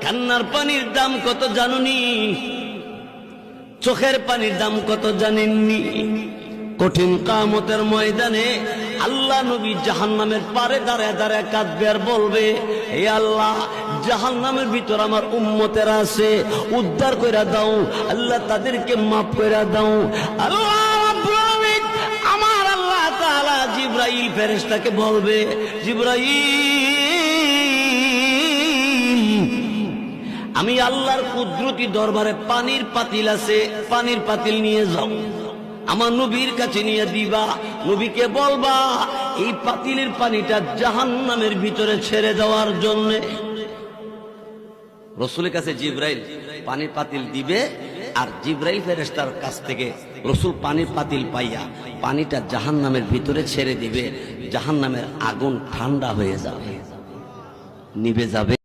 কান্নার পানির দাম কত জানুনি? চোখের পানির দাম কত জানেননি? কঠিন কিয়ামতের ময়দানে আল্লাহ নবী জাহান্নামের পারে দাঁড়ায় দাঁড়ায় কাঁদবে আর বলবে, হে আল্লাহ, জাহান্নামের ভিতর আমার উম্মতেরা আছে, উদ্ধার কইরা দাও আল্লাহ, তাদেরকে মাফ কইরা দাও। আল্লাহ রাব্বুল আলামিন, আমার আল্লাহ তাআলা জিবরাইল ফেরেশতাকে বলবে, জিবরাইল, আমি আল্লাহর কুদরতি দরবারে পানির পাতিল আছে, পানির পাতিল নিয়ে যাও, আমার নবীর কাছে নিয়ে দিবা। নবীকে বলবা এই পাতিলের পানিটা জাহান্নামের ভিতরে ছেড়ে দেওয়ার জন্য। রসুলের কাছে জিবরাইল পানির পাতিল দিবে, আর জিবরাইল ফেরেশতার কাছ থেকে রসুল পানির পাতিল পাইয়া পানিটা জাহান্নামের ভিতরে ছেড়ে দিবে। জাহান্নামের আগুন ঠান্ডা হয়ে যাবে, নিভে যাবে।